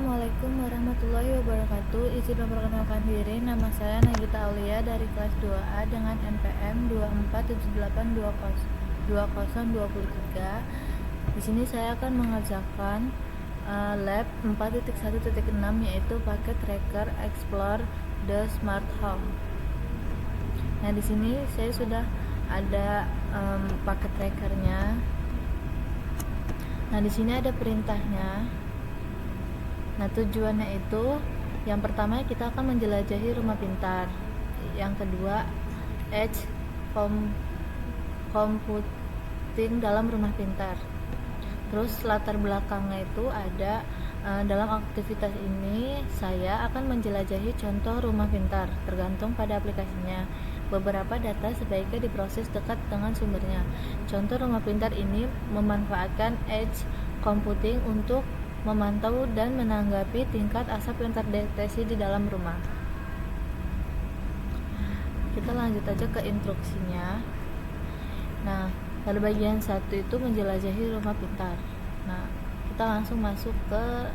Assalamualaikum warahmatullahi wabarakatuh. Izin memperkenalkan diri, nama saya Nagita Aulia dari kelas 2A dengan NPM 2478202023. Di sini saya akan mengerjakan lab 4.1.6 yaitu paket tracker explore the smart home. Nah, di sini saya sudah ada paket trackernya. Nah, di sini ada perintahnya. Nah, tujuannya itu yang pertama kita akan menjelajahi rumah pintar. Yang kedua, edge computing dalam rumah pintar. Terus latar belakangnya itu ada dalam aktivitas ini saya akan menjelajahi contoh rumah pintar tergantung pada aplikasinya. Beberapa data sebaiknya diproses dekat dengan sumbernya. Contoh rumah pintar ini memanfaatkan edge computing untuk memantau dan menanggapi tingkat asap yang terdeteksi di dalam rumah. Kita lanjut aja ke instruksinya. Nah, pada bagian 1 itu menjelajahi rumah pintar. Nah, kita langsung masuk ke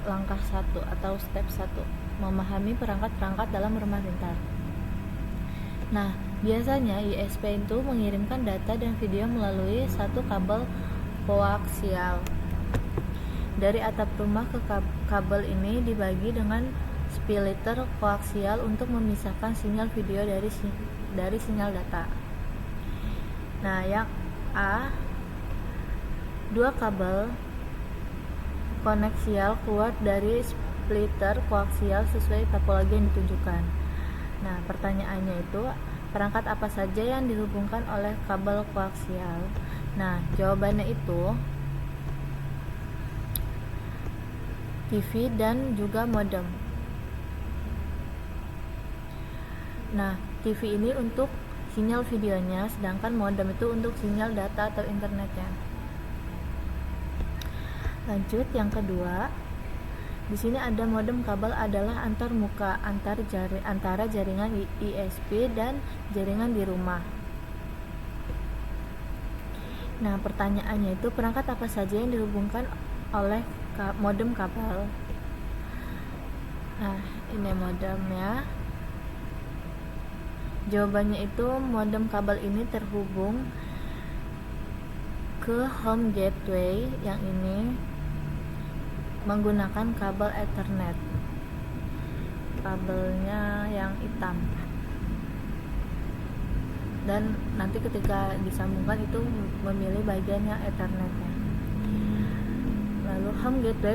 langkah 1 atau step 1, memahami perangkat-perangkat dalam rumah pintar. Nah, biasanya ISP itu mengirimkan data dan video melalui satu kabel koaksial. Dari atap rumah ke kabel ini dibagi dengan splitter koaksial untuk memisahkan sinyal video dari sinyal data. Nah, yang A, 2 kabel koneksial keluar dari splitter koaksial sesuai topologi yang ditunjukkan. Nah, pertanyaannya itu perangkat apa saja yang dihubungkan oleh kabel koaksial? Nah, jawabannya itu TV dan juga modem. Nah, TV ini untuk sinyal videonya, sedangkan modem itu untuk sinyal data atau internetnya. Lanjut yang kedua. Di sini ada modem kabel adalah antarmuka antara jaringan ISP dan jaringan di rumah. Nah, pertanyaannya itu perangkat apa saja yang dihubungkan oleh modem kabel? Nah, ini modemnya. Jawabannya itu modem kabel ini terhubung ke home gateway yang ini menggunakan kabel Ethernet. Kabelnya yang hitam. Dan nanti ketika disambungkan itu memilih bagian yang Ethernetnya. Lalu home gateway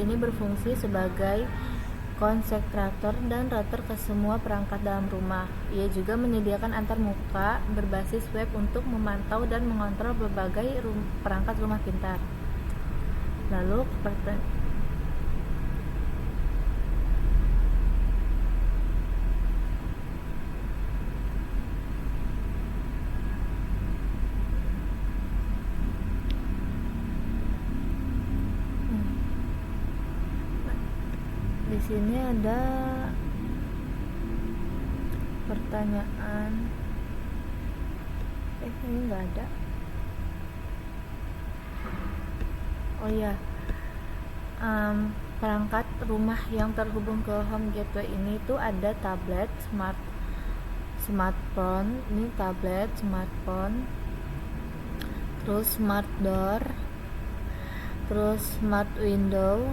ini berfungsi sebagai konsentrator dan router ke semua perangkat dalam rumah. Ia juga menyediakan antarmuka berbasis web untuk memantau dan mengontrol berbagai perangkat rumah pintar. Lalu di sini ada pertanyaan. Ini nggak ada. Oh ya, perangkat rumah yang terhubung ke home gateway ini tuh ada tablet, smartphone, ini tablet, smartphone, terus smart door, terus smart window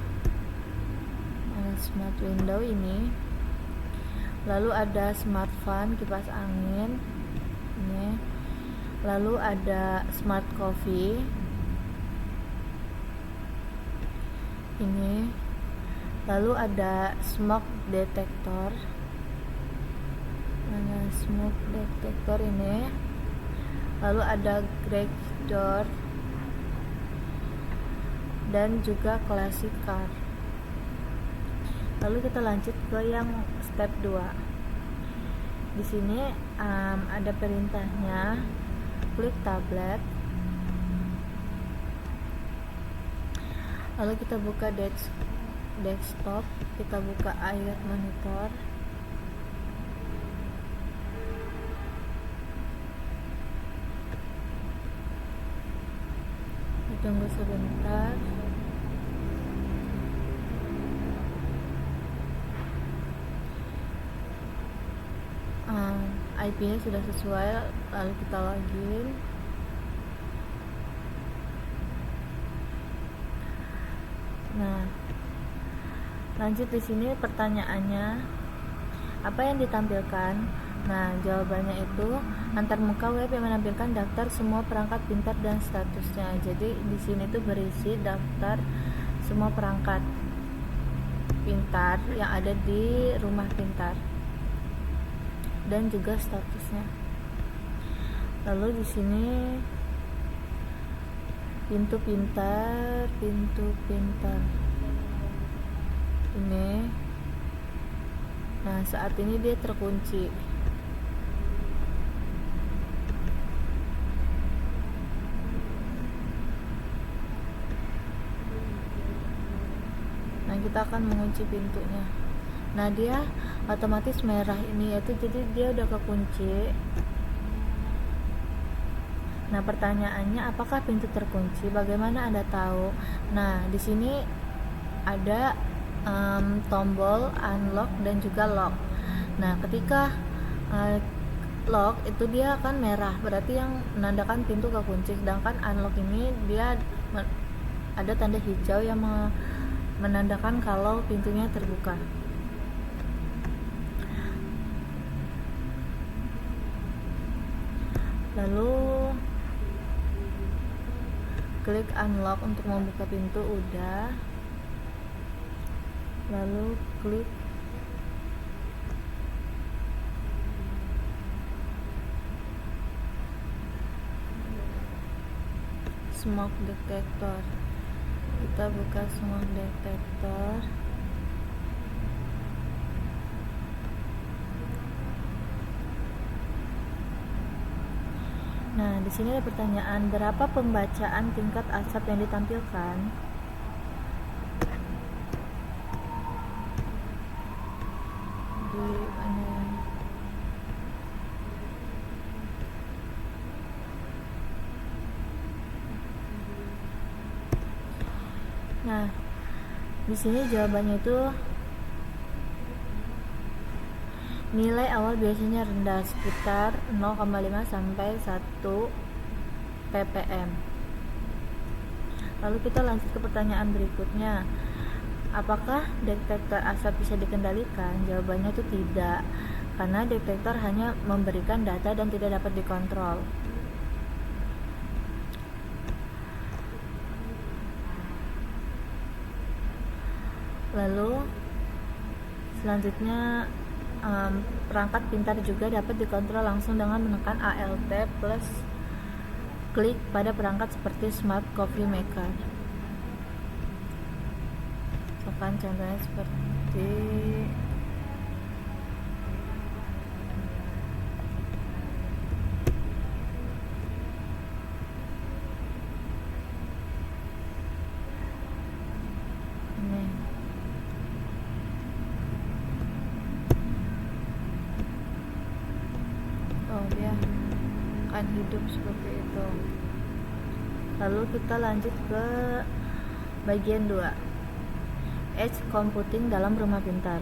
ini, lalu ada smart fan, kipas angin ini, lalu ada smart coffee ini, lalu ada smoke detector ini, lalu ada garage door dan juga classic car. Lalu kita lanjut ke yang step 2. Di sini ada perintahnya, klik tablet. Lalu kita buka desktop, kita buka IoT monitor. Tunggu sebentar. IP-nya sudah sesuai, lalu kita login. Nah, lanjut di sini pertanyaannya, apa yang ditampilkan? Nah, jawabannya itu antarmuka web yang menampilkan daftar semua perangkat pintar dan statusnya. Jadi di sini tuh berisi daftar semua perangkat pintar yang ada di rumah pintar dan juga statusnya. Lalu di sini pintu pintar ini. Nah, saat ini dia terkunci. Nah, kita akan mengunci pintunya. Nah, dia otomatis merah ini, yaitu jadi dia udah kekunci. Nah, pertanyaannya, apakah pintu terkunci? Bagaimana Anda tahu? Nah, di sini ada tombol unlock dan juga lock. Nah, ketika lock itu dia akan merah, berarti yang menandakan pintu kekunci. Sedangkan unlock ini dia ada tanda hijau yang menandakan kalau pintunya terbuka. Lalu klik unlock untuk membuka pintu, udah. Lalu klik smoke detector. Kita buka smoke detector. Nah, di sini ada pertanyaan, berapa pembacaan tingkat asap yang ditampilkan? Di mana? Nah, di sini jawabannya itu nilai awal biasanya rendah, sekitar 0,5 sampai 1 ppm. Lalu kita lanjut ke pertanyaan berikutnya. Apakah detektor asap bisa dikendalikan? Jawabannya itu tidak, karena detektor hanya memberikan data dan tidak dapat dikontrol. Lalu selanjutnya, perangkat pintar juga dapat dikontrol langsung dengan menekan ALT plus klik pada perangkat seperti Smart Coffee Maker. Misalkan contohnya seperti ini. Oh, dia akan hidup seperti itu. Lalu kita lanjut ke bagian 2, Edge Computing dalam rumah pintar.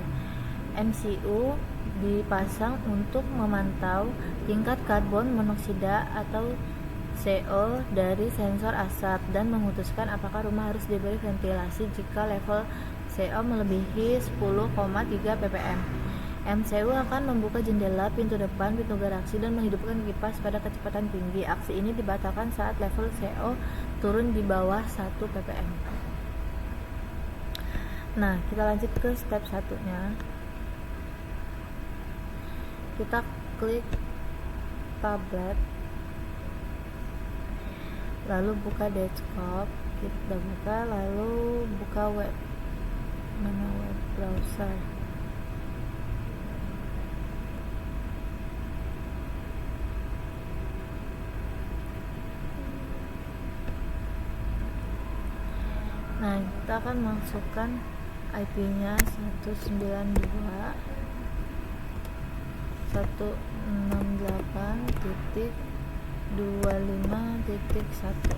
MCU dipasang untuk memantau tingkat karbon monoksida atau CO dari sensor asap dan memutuskan apakah rumah harus diberi ventilasi jika level CO melebihi 10,3 ppm. MCU akan membuka jendela, pintu depan, pintu garasi, dan menghidupkan kipas pada kecepatan tinggi. Aksi ini dibatalkan saat level CO turun di bawah 1 ppm. Nah, kita lanjut ke step 1-nya. Kita klik tablet, lalu buka desktop, kita buka, lalu buka web, mana web browser. Nah, kita akan masukkan IP-nya 192.168.25.1.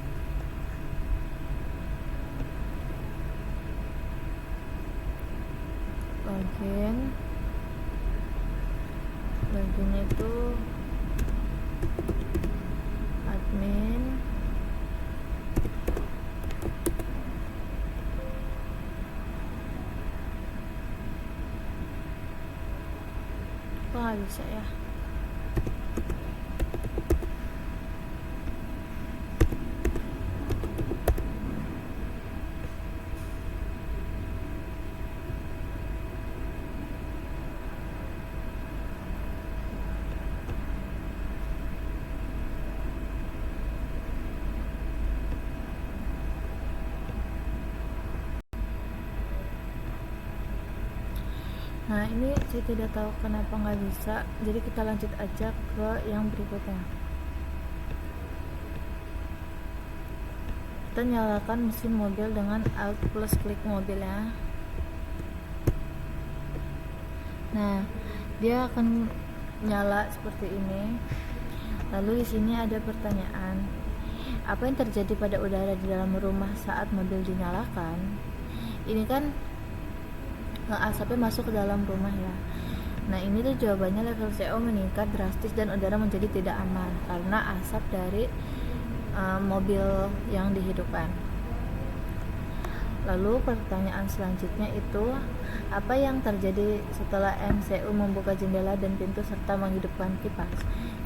Login itu admin kok nggak bisa ya. Nah ini saya tidak tahu kenapa nggak bisa, jadi kita lanjut aja ke yang berikutnya. Kita nyalakan mesin mobil dengan Alt plus klik mobil ya. Nah dia akan nyala seperti ini. Lalu di sini ada pertanyaan, apa yang terjadi pada udara di dalam rumah saat mobil dinyalakan? Ini kan asapnya masuk ke dalam rumah ya. Nah ini tuh jawabannya, level CO meningkat drastis dan udara menjadi tidak aman karena asap dari mobil yang dihidupkan. Lalu pertanyaan selanjutnya itu, apa yang terjadi setelah MCU membuka jendela dan pintu serta menghidupkan kipas?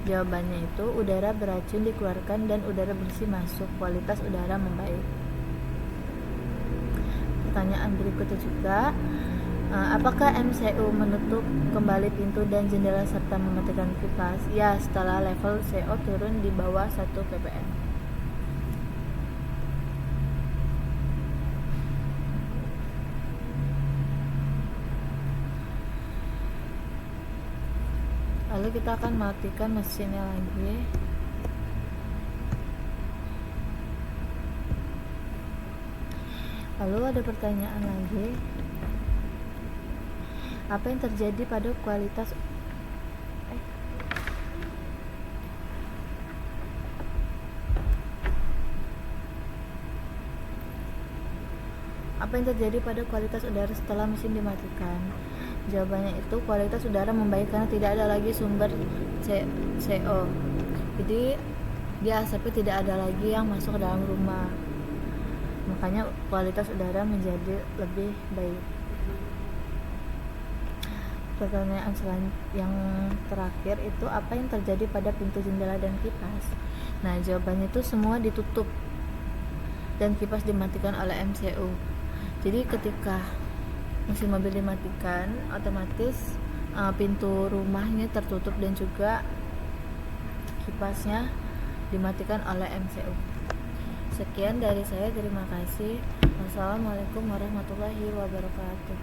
Jawabannya itu, udara beracun dikeluarkan dan udara bersih masuk, kualitas udara membaik. Pertanyaan berikutnya juga, apakah MCU menutup kembali pintu dan jendela serta mematikan kipas? Ya, setelah level CO turun di bawah 1 ppm. Lalu kita akan matikan mesinnya lagi. Lalu ada pertanyaan lagi, apa yang terjadi pada kualitas udara setelah mesin dimatikan? Jawabannya itu, kualitas udara membaik karena tidak ada lagi sumber CO. Jadi di asapnya tidak ada lagi yang masuk ke dalam rumah, makanya kualitas udara menjadi lebih baik. Pertanyaan yang terakhir itu, apa yang terjadi pada pintu, jendela, dan kipas? Nah jawabannya itu semua ditutup dan kipas dimatikan oleh MCU. Jadi ketika mesin mobil dimatikan, otomatis pintu rumahnya tertutup dan juga kipasnya dimatikan oleh MCU. Sekian dari saya, terima kasih. Wassalamualaikum warahmatullahi wabarakatuh.